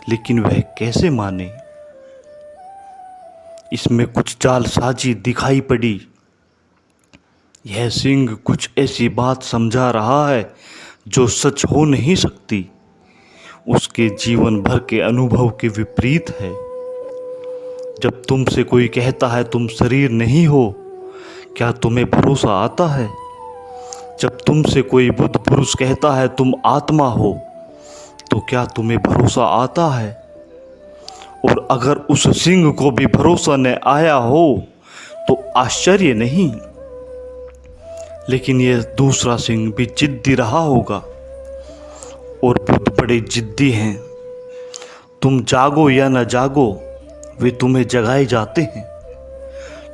लेकिन वह कैसे माने। इसमें कुछ जालसाजी दिखाई पड़ी। यह सिंह कुछ ऐसी बात समझा रहा है जो सच हो नहीं सकती। उसके जीवन भर के अनुभव के विपरीत है। जब तुमसे कोई कहता है तुम शरीर नहीं हो, क्या तुम्हें भरोसा आता है? जब तुमसे कोई बुद्ध पुरुष कहता है तुम आत्मा हो, तो क्या तुम्हें भरोसा आता है? और अगर उस सिंह को भी भरोसा न आया हो तो आश्चर्य नहीं। लेकिन यह दूसरा सिंह भी जिद्दी रहा होगा, और बुद्ध बड़े जिद्दी हैं। तुम जागो या न जागो, वे तुम्हें जगाए जाते हैं।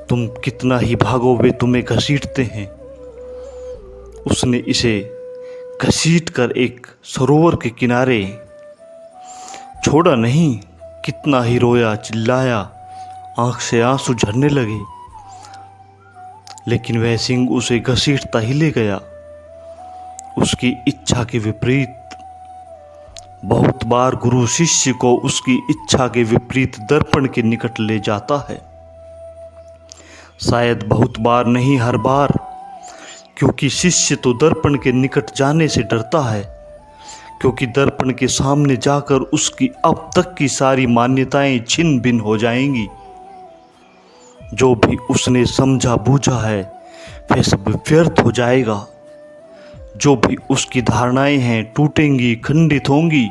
तुम कितना ही भागो, वे तुम्हें घसीटते हैं। उसने इसे घसीट कर एक सरोवर के किनारे छोड़ा नहीं। कितना ही रोया, चिल्लाया, आंख से आंसू झरने लगे, लेकिन वह सिंह उसे घसीटता ही ले गया, उसकी इच्छा के विपरीत। बहुत बार गुरु शिष्य को उसकी इच्छा के विपरीत दर्पण के निकट ले जाता है। शायद बहुत बार नहीं, हर बार, क्योंकि शिष्य तो दर्पण के निकट जाने से डरता है, क्योंकि दर्पण के सामने जाकर उसकी अब तक की सारी मान्यताएं छिन्न भिन्न हो जाएंगी। जो भी उसने समझा बूझा है वह सब व्यर्थ हो जाएगा। जो भी उसकी धारणाएं हैं टूटेंगी, खंडित होंगी।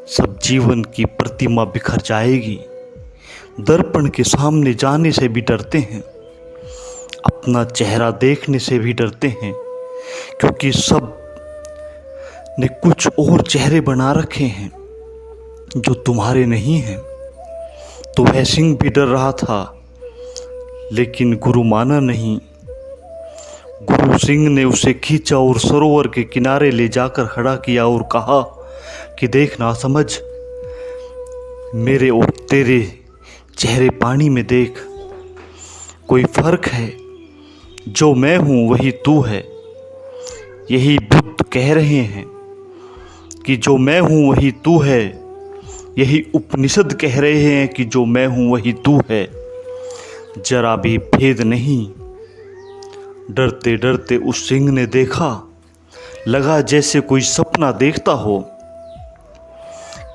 सब जीवन की प्रतिमा बिखर जाएगी। दर्पण के सामने जाने से भी डरते हैं, अपना चेहरा देखने से भी डरते हैं, क्योंकि सब ने कुछ और चेहरे बना रखे हैं जो तुम्हारे नहीं हैं। तो वह सिंह भी डर रहा था, लेकिन गुरु माना नहीं। गुरु सिंह ने उसे खींचा और सरोवर के किनारे ले जाकर खड़ा किया और कहा कि देख ना समझ, मेरे और तेरे चेहरे पानी में देख, कोई फर्क है? जो मैं हूं वही तू है। यही बुद्ध कह रहे हैं कि जो मैं हूं वही तू है। यही उपनिषद कह रहे हैं कि जो मैं हूं वही तू है। जरा भी भेद नहीं। डरते डरते उस सिंह ने देखा, लगा जैसे कोई सपना देखता हो,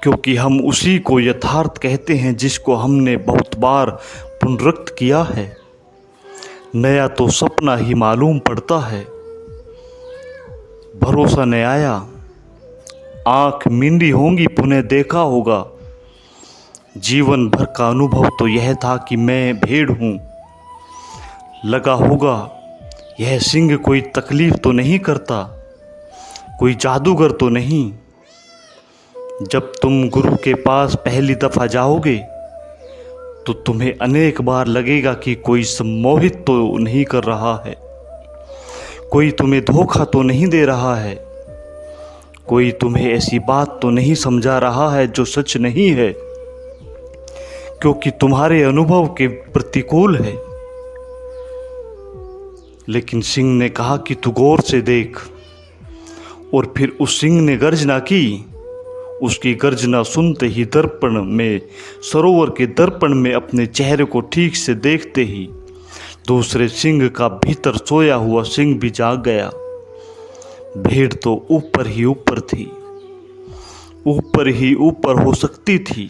क्योंकि हम उसी को यथार्थ कहते हैं जिसको हमने बहुत बार पुनरुक्त किया है। नया तो सपना ही मालूम पड़ता है। भरोसा न आया, आंख मींडी होंगी, पुनः देखा होगा। जीवन भर का अनुभव तो यह था कि मैं भेड़ हूं। लगा होगा यह सिंह कोई तकलीफ तो नहीं करता, कोई जादूगर तो नहीं। जब तुम गुरु के पास पहली दफा जाओगे तो तुम्हें अनेक बार लगेगा कि कोई सम्मोहित तो नहीं कर रहा है, कोई तुम्हें धोखा तो नहीं दे रहा है, कोई तुम्हें ऐसी बात तो नहीं समझा रहा है जो सच नहीं है, क्योंकि तुम्हारे अनुभव के प्रतिकूल है। लेकिन सिंह ने कहा कि तू गौर से देख। और फिर उस सिंह ने गर्जना की। उसकी गर्जना सुनते ही दर्पण में, सरोवर के दर्पण में अपने चेहरे को ठीक से देखते ही दूसरे सिंह का भीतर सोया हुआ सिंह भी जाग गया। भेड़ तो ऊपर ही ऊपर थी, ऊपर ही ऊपर हो सकती थी।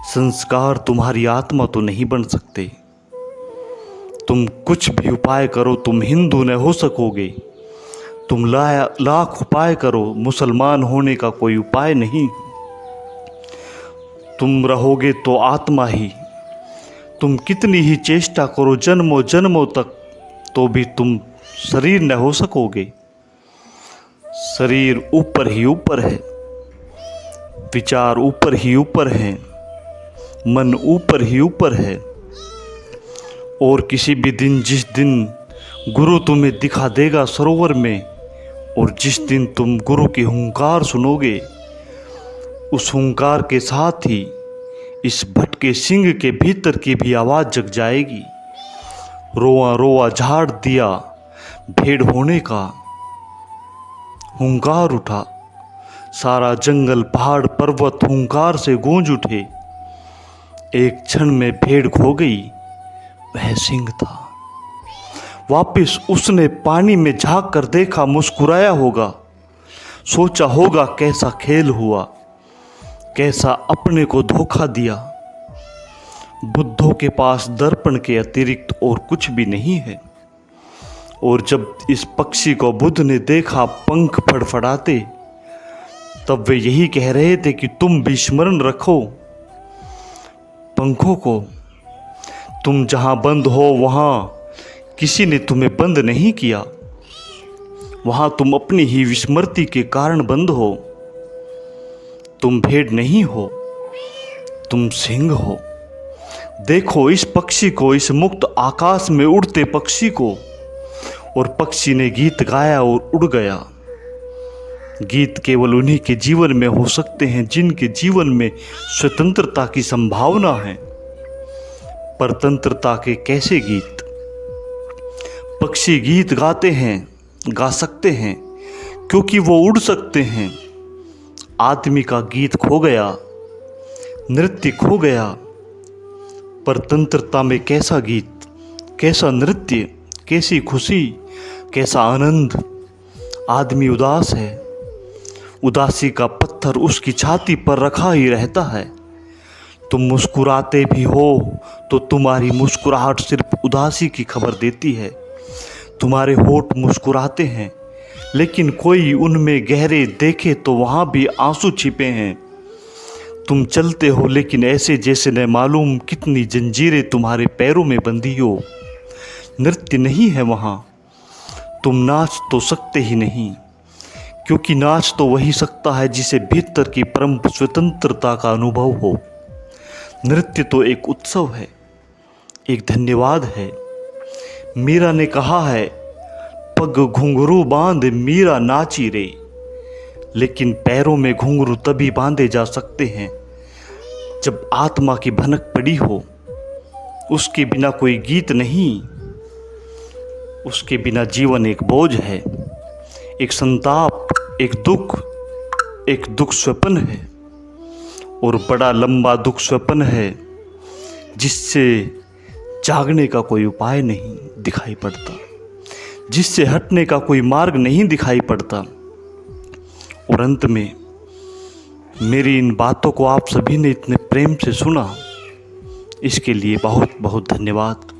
संस्कार तुम्हारी आत्मा तो नहीं बन सकते। तुम कुछ भी उपाय करो तुम हिंदू न हो सकोगे। तुम लाख उपाय करो, मुसलमान होने का कोई उपाय नहीं। तुम रहोगे तो आत्मा ही। तुम कितनी ही चेष्टा करो जन्मों जन्मों तक, तो भी तुम शरीर न हो सकोगे। शरीर ऊपर ही ऊपर है, विचार ऊपर ही ऊपर है, मन ऊपर ही ऊपर है। और किसी भी दिन, जिस दिन गुरु तुम्हें दिखा देगा सरोवर में, और जिस दिन तुम गुरु की हुंकार सुनोगे, उस हुंकार के साथ ही इस भटके सिंह के भीतर की भी आवाज़ जग जाएगी। रोआ रोआ झाड़ दिया, भेड़ होने का हुंकार उठा, सारा जंगल पहाड़ पर्वत हुंकार से गूंज उठे। एक क्षण में भेड़ खो गई, वह सिंह था। वापिस उसने पानी में झांक कर देखा, मुस्कुराया होगा, सोचा होगा कैसा खेल हुआ, कैसा अपने को धोखा दिया। बुद्धों के पास दर्पण के अतिरिक्त और कुछ भी नहीं है। और जब इस पक्षी को बुद्ध ने देखा पंख फड़फड़ाते, तब वे यही कह रहे थे कि तुम भी स्मरण रखो पंखों को। तुम जहां बंद हो वहां किसी ने तुम्हें बंद नहीं किया। वहां तुम अपनी ही विस्मृति के कारण बंद हो। तुम भेड़ नहीं हो, तुम सिंह हो। देखो इस पक्षी को, इस मुक्त आकाश में उड़ते पक्षी को। और पक्षी ने गीत गाया और उड़ गया। गीत केवल उन्हीं के जीवन में हो सकते हैं जिनके जीवन में स्वतंत्रता की संभावना है। परतंत्रता के कैसे गीत? पक्षी गीत गाते हैं, गा सकते हैं क्योंकि वो उड़ सकते हैं। आदमी का गीत खो गया, नृत्य खो गया। परतंत्रता में कैसा गीत, कैसा नृत्य, कैसी खुशी, कैसा आनंद। आदमी उदास है, उदासी का पत्थर उसकी छाती पर रखा ही रहता है। तुम मुस्कुराते भी हो तो तुम्हारी मुस्कुराहट सिर्फ उदासी की खबर देती है। तुम्हारे होठ मुस्कुराते हैं लेकिन कोई उनमें गहरे देखे तो वहाँ भी आंसू छिपे हैं। तुम चलते हो लेकिन ऐसे जैसे न मालूम कितनी जंजीरें तुम्हारे पैरों में बंधी हो। नृत्य नहीं है वहाँ। तुम नाच तो सकते ही नहीं, क्योंकि नाच तो वही सकता है जिसे भीतर की परम स्वतंत्रता का अनुभव हो। नृत्य तो एक उत्सव है, एक धन्यवाद है। मीरा ने कहा है, पग घुंघरू बांध मीरा नाची रे। लेकिन पैरों में घुंघरू तभी बांधे जा सकते हैं जब आत्मा की भनक पड़ी हो। उसके बिना कोई गीत नहीं। उसके बिना जीवन एक बोझ है, एक संताप, एक दुख स्वप्न है। और बड़ा लंबा दुख स्वप्न है जिससे जागने का कोई उपाय नहीं दिखाई पड़ता, जिससे हटने का कोई मार्ग नहीं दिखाई पड़ता। और अंत में मेरी इन बातों को आप सभी ने इतने प्रेम से सुना, इसके लिए बहुत बहुत धन्यवाद।